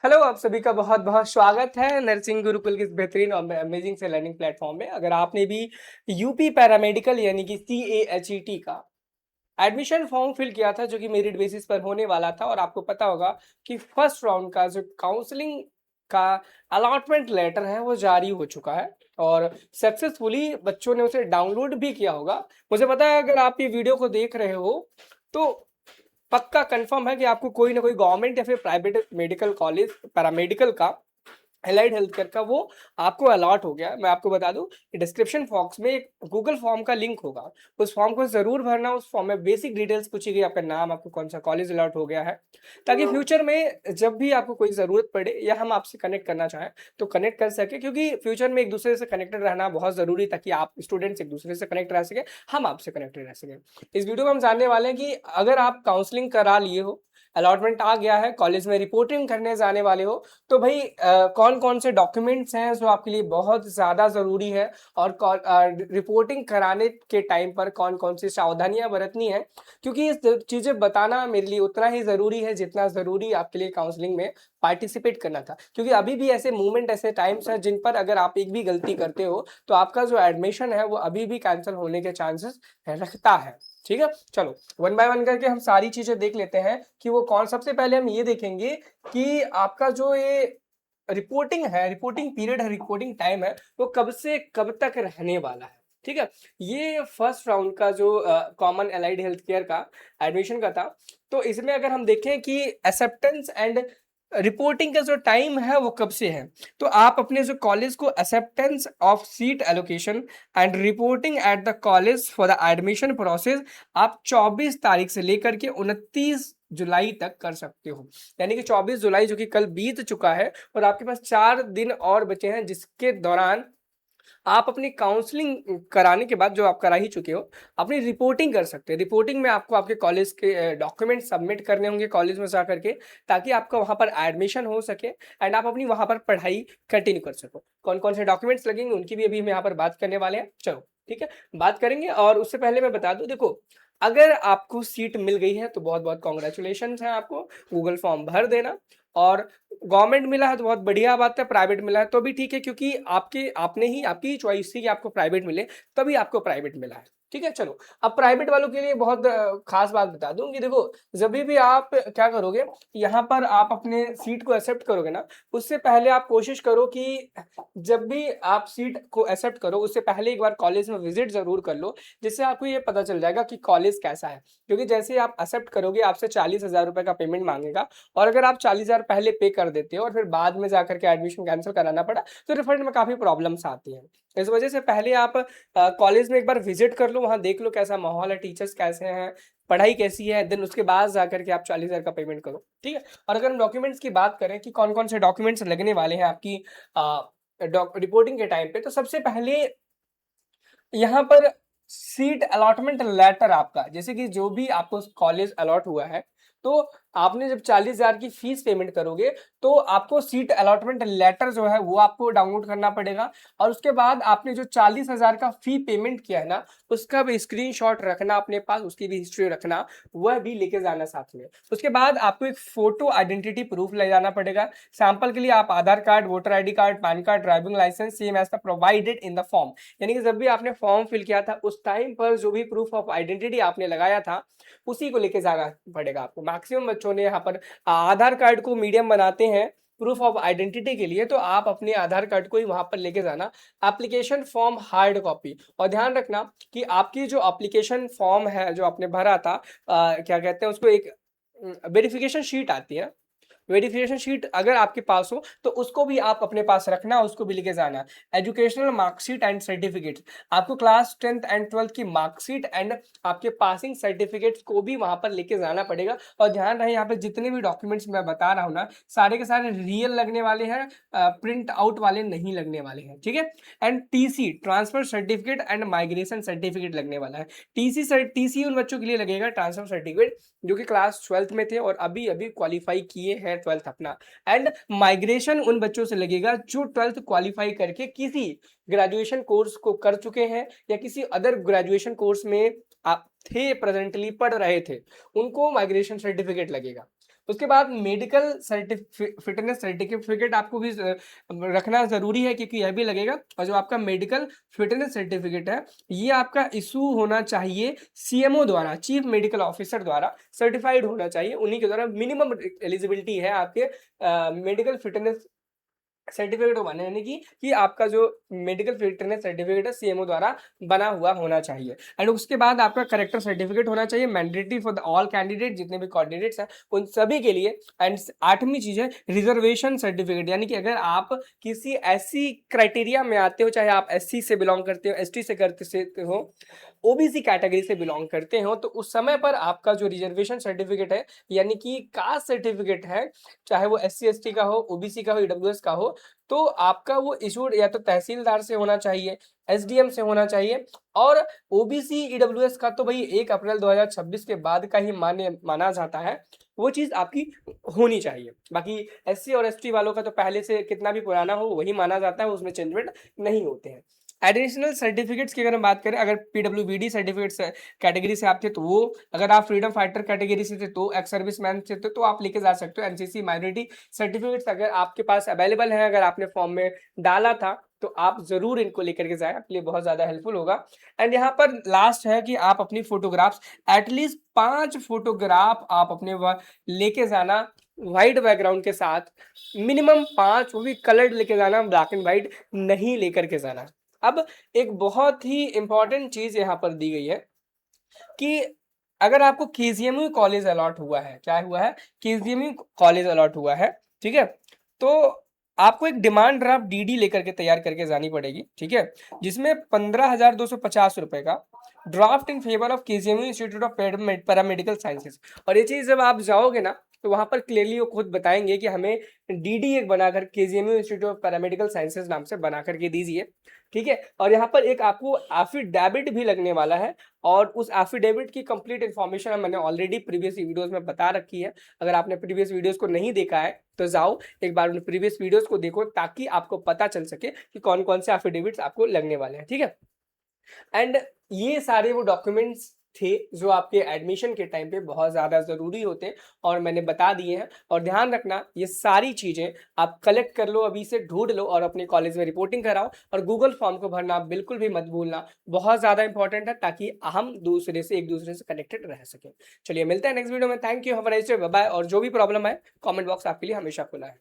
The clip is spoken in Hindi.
हेलो, आप सभी का बहुत बहुत स्वागत है नर्सिंग गुरुकुल के इस बेहतरीन और अमेजिंग से लर्निंग प्लेटफॉर्म में। अगर आपने भी यूपी पैरामेडिकल यानी कि CAHET का एडमिशन फॉर्म फिल किया था जो कि मेरिट बेसिस पर होने वाला था, और आपको पता होगा कि फर्स्ट राउंड का जो काउंसलिंग का अलॉटमेंट लेटर है वो जारी हो चुका है और सक्सेसफुली बच्चों ने उसे डाउनलोड भी किया होगा। मुझे पता है अगर आप ये वीडियो को देख रहे हो तो पक्का कंफर्म है कि आपको कोई ना कोई गवर्नमेंट या फिर प्राइवेट मेडिकल कॉलेज पैरामेडिकल का एलाइड हेल्थ केयर का वो आपको अलॉट हो गया। मैं आपको बता दूं कि डिस्क्रिप्शन बॉक्स में एक गूगल फॉर्म का लिंक होगा, उस फॉर्म को जरूर भरना। उस फॉर्म में बेसिक डिटेल्स पूछी गई, आपका नाम, आपको कौन सा कॉलेज अलॉट हो गया है, ताकि फ्यूचर में जब भी आपको कोई जरूरत पड़े या हम आपसे कनेक्ट करना चाहें तो कनेक्ट कर सके, क्योंकि फ्यूचर में एक दूसरे से कनेक्टेड रहना बहुत जरूरी, ताकि आप स्टूडेंट्स एक दूसरे से कनेक्ट रह सके, हम आपसे कनेक्टेड रह सके। इस वीडियो में हम जानने वाले हैं कि अगर आप काउंसलिंग करा लिए हो, अलॉटमेंट आ गया है, कॉलेज में रिपोर्टिंग करने जाने वाले हो, तो भाई कौन कौन से डॉक्यूमेंट्स हैं जो आपके लिए बहुत ज़्यादा ज़रूरी है, और रिपोर्टिंग कराने के टाइम पर कौन कौन सी सावधानियां बरतनी है, क्योंकि ये चीज़ें बताना मेरे लिए उतना ही ज़रूरी है जितना ज़रूरी आपके लिए काउंसलिंग में पार्टिसिपेट करना था। क्योंकि अभी भी ऐसे मूवमेंट, ऐसे टाइम्स हैं जिन पर अगर आप एक भी गलती करते हो तो आपका जो एडमिशन है वो अभी भी कैंसिल होने के चांसेस रखता है। ठीक है, चलो वन बाय वन करके हम सारी चीजें देख लेते हैं कि वो कौन। सबसे पहले हम ये देखेंगे कि आपका जो ये रिपोर्टिंग है, रिपोर्टिंग पीरियड है, रिपोर्टिंग टाइम है, वो कब से कब तक रहने वाला है। ठीक है, ये फर्स्ट राउंड का जो कॉमन एलाइड हेल्थ केयर का एडमिशन का था, तो इसमें अगर हम देखें कि एक्सेप्टेंस एंड रिपोर्टिंग का जो टाइम है वो कब से है, तो आप अपने जो कॉलेज को acceptance of seat allocation and reporting at the college for the admission process आप 24 तारीख से लेकर के 29 जुलाई तक कर सकते हो। यानी कि 24 जुलाई जो कि कल बीत चुका है, और आपके पास 4 दिन और बचे हैं, जिसके दौरान आप अपनी काउंसलिंग कराने के बाद, जो आप करा ही चुके हो, अपनी रिपोर्टिंग कर सकते हैं। रिपोर्टिंग में आपको आपके कॉलेज के डॉक्यूमेंट सबमिट करने होंगे कॉलेज में जा करके, ताकि आपका वहां पर एडमिशन हो सके एंड आप अपनी वहां पर पढ़ाई कंटिन्यू कर सको। कौन कौन से डॉक्यूमेंट्स लगेंगे उनकी भी अभी हम यहाँ पर बात करने वाले हैं। चलो ठीक है, बात करेंगे। और उससे पहले मैं बता दूं, देखो, अगर आपको सीट मिल गई है तो बहुत बहुत कॉन्ग्रेचुलेशन है आपको। गूगल फॉर्म भर देना। और गवर्नमेंट मिला है तो बहुत बढ़िया बात है, प्राइवेट मिला है तो भी ठीक है, क्योंकि आपने ही आपकी ही चॉइस थी कि आपको प्राइवेट मिले, तभी आपको प्राइवेट मिला है। ठीक है, चलो अब प्राइवेट वालों के लिए बहुत खास बात बता दूं कि देखो, जब भी आप क्या करोगे, यहाँ पर आप अपने सीट को एक्सेप्ट करोगे ना, उससे पहले आप कोशिश करो कि जब भी आप सीट को एक्सेप्ट करो उससे पहले एक बार कॉलेज में विजिट जरूर कर लो, जिससे आपको ये पता चल जाएगा कि कॉलेज कैसा है। क्योंकि जैसे ही आप एक्सेप्ट करोगे आपसे 40,000 रुपए का पेमेंट मांगेगा, और अगर आप 40,000 पहले पे कर देते हो और फिर बाद में जाकर के एडमिशन कैंसिल कराना पड़ा तो रिफंड में काफी प्रॉब्लम्स आती हैं। इस वजह से पहले आप कॉलेज में एक बार विजिट कर लो, वहां देख लो कैसा माहौल है, टीचर्स कैसे हैं, पढ़ाई कैसी है, देन उसके बाद जाकर के आप 40,000 का पेमेंट करो। ठीक है, और अगर हम डॉक्यूमेंट्स की बात करें कि कौन कौन से डॉक्यूमेंट्स लगने वाले हैं आपकी रिपोर्टिंग के टाइम पे, तो सबसे पहले यहाँ पर सीट अलॉटमेंट लेटर आपका, जैसे कि जो भी आपको कॉलेज अलॉट हुआ है, तो आपने जब 40,000 की फीस पेमेंट करोगे तो आपको सीट अलॉटमेंट लेटर जो है वो आपको डाउनलोड करना पड़ेगा। और उसके बाद आपने जो 40,000 का फी पेमेंट किया है ना, उसका भी स्क्रीनशॉट रखना अपने पास, उसकी भी हिस्ट्री रखना, वह भी लेके जाना साथ में। उसके बाद आपको एक फोटो आइडेंटिटी प्रूफ ले जाना पड़ेगा। सैंपल के लिए आप Aadhaar card, voter ID card, PAN card, driving licence, same as the provided in the form. यानी कि जब भी आपने फॉर्म फिल किया था उस टाइम पर जो भी प्रूफ ऑफ आइडेंटिटी आपने लगाया था उसी को लेके जाना पड़ेगा आपको। मैक्सिमम बच्चों ने यहाँ पर आधार कार्ड को मीडियम बनाते हैं प्रूफ ऑफ आइडेंटिटी के लिए, तो आप अपने आधार कार्ड को ही वहां पर लेके जाना। एप्लीकेशन फॉर्म हार्ड कॉपी, और ध्यान रखना कि आपकी जो एप्लीकेशन फॉर्म है जो आपने भरा था, क्या कहते हैं उसको, एक वेरिफिकेशन शीट आती है, वेरिफिकेशन शीट अगर आपके पास हो तो उसको भी आप अपने पास रखना, उसको भी लेके जाना। एजुकेशनल मार्कशीट एंड सर्टिफिकेट, आपको क्लास 10th एंड 12th की मार्कशीट एंड आपके पासिंग सर्टिफिकेट्स को भी वहां पर लेके जाना पड़ेगा। और ध्यान रहे, यहाँ पे जितने भी डॉक्यूमेंट्स मैं बता रहा हूँ ना, सारे के सारे रियल लगने वाले हैं, प्रिंट आउट वाले नहीं लगने वाले हैं। ठीक है, and TC, transfer certificate and migration certificate लगने वाला है। TC उन बच्चों के लिए लगेगा, ट्रांसफर सर्टिफिकेट, जो कि क्लास 12th में थे और अभी अभी क्वालिफाई किए हैं 12th अपना। एंड माइग्रेशन उन बच्चों से लगेगा जो 12th क्वालिफाई करके किसी ग्रेजुएशन कोर्स को कर चुके हैं या किसी अदर ग्रेजुएशन कोर्स में आप थे, प्रेजेंटली पढ़ रहे थे, उनको माइग्रेशन सर्टिफिकेट लगेगा। उसके बाद मेडिकल फिटनेस सर्टिफिकेट आपको भी रखना ज़रूरी है, क्योंकि यह भी लगेगा। और जो आपका मेडिकल फिटनेस सर्टिफिकेट है, ये आपका इशू होना चाहिए सीएमओ द्वारा, चीफ मेडिकल ऑफिसर द्वारा सर्टिफाइड होना चाहिए। उन्हीं के द्वारा मिनिमम एलिजिबिलिटी है आपके मेडिकल फिटनेस सर्टिफिकेट बनने, यानी कि आपका जो मेडिकल फिटनेस सर्टिफिकेट है सीएमओ द्वारा बना हुआ होना चाहिए। एंड उसके बाद आपका करेक्टर सर्टिफिकेट होना चाहिए, mandatory for the all candidate, जितने भी कैंडिडेट्स हैं उन सभी के लिए। एंड आठवीं चीज है रिजर्वेशन सर्टिफिकेट, यानी कि अगर आप किसी ऐसी क्राइटेरिया में आते हो, चाहे आप एससी से बिलोंग करते हो, एसटी से करते हो, ओबीसी कैटेगरी से बिलोंग करते हो, तो उस समय पर आपका जो रिजर्वेशन सर्टिफिकेट है, यानी कि कास्ट सर्टिफिकेट है, चाहे वो एससी एसटी का हो, ओबीसी का हो, ईडब्ल्यूएस का हो, तो आपका वो इशूड या तो तहसीलदार से होना चाहिए, एसडीएम से होना चाहिए। और ओबीसी ईडब्ल्यूएस का तो भाई 1 अप्रैल 2026 के बाद का ही माना जाता है, वो चीज आपकी होनी चाहिए। बाकी एससी और एसटी वालों का तो पहले से कितना भी पुराना हो वही माना जाता है, उसमें चेंजमेंट नहीं होते हैं। एडिशनल सर्टिफिकेट्स की अगर हम बात करें, अगर पीडब्ल्यूबीडी सर्टिफिकेट्स कैटेगरी से आप थे तो वो, अगर आप फ्रीडम फाइटर कैटेगरी से थे तो, एक्स सर्विस मैन से थे तो आप लेके जा सकते हो। एनसीसी माइनॉरिटी सर्टिफिकेट्स अगर आपके पास अवेलेबल है, अगर आपने फॉर्म में डाला था, तो आप जरूर इनको लेकर के जाएं, आपके लिए बहुत ज्यादा हेल्पफुल होगा। एंड यहाँ पर लास्ट है कि आप अपनी फोटोग्राफ्स, एटलीस्ट 5 फोटोग्राफ आप अपने लेके जाना व्हाइट बैकग्राउंड के साथ, मिनिमम 5, वो भी कलर्ड लेके जाना, ब्लैक एंड व्हाइट नहीं लेकर के जाना। अब एक बहुत ही इंपॉर्टेंट चीज यहाँ पर दी गई है कि अगर आपको केजीएमयू कॉलेज अलॉट हुआ है, क्या हुआ है, केजीएमयू कॉलेज अलॉट हुआ है, ठीक है, तो आपको एक डिमांड ड्राफ्ट डीडी लेकर के तैयार करके जानी पड़ेगी, ठीक है, जिसमें 15,250 रुपए का draft in favour of KGMU institute of paramedical sciences. और ये चीज जब आप जाओगे ना, तो वहां पर क्लियरली वो खुद बताएंगे कि हमें डीडी एक बनाकर KGMU institute of paramedical sciences नाम से बना करके दीजिए, ठीक है। और यहाँ पर एक आपको एफिडेविट भी लगने वाला है, और उस एफिडेविट की कंप्लीट इन्फॉर्मेशन मैंने ऑलरेडी प्रीवियस वीडियोस में बता रखी है। अगर आपने प्रीवियस वीडियोस को नहीं देखा है तो जाओ एक बार उन प्रीवियस वीडियोस को देखो, ताकि आपको पता चल सके कि कौन कौन से एफिडेविट्स आपको लगने वाले हैं, ठीक है। एंड ये सारे वो डॉक्यूमेंट्स थे जो आपके एडमिशन के टाइम पे बहुत ज़्यादा ज़रूरी होते हैं, और मैंने बता दिए हैं। और ध्यान रखना, ये सारी चीज़ें आप कलेक्ट कर लो, अभी से ढूंढ लो और अपने कॉलेज में रिपोर्टिंग कराओ। और गूगल फॉर्म को भरना बिल्कुल भी मत भूलना, बहुत ज़्यादा इंपॉर्टेंट है, ताकि हम एक दूसरे से कनेक्टेड रह सकें। चलिए मिलते हैं नेक्स्ट वीडियो में। Thank you, have a nice day, bye bye. और जो भी प्रॉब्लम है, कमेंट बॉक्स आपके लिए हमेशा खुला है।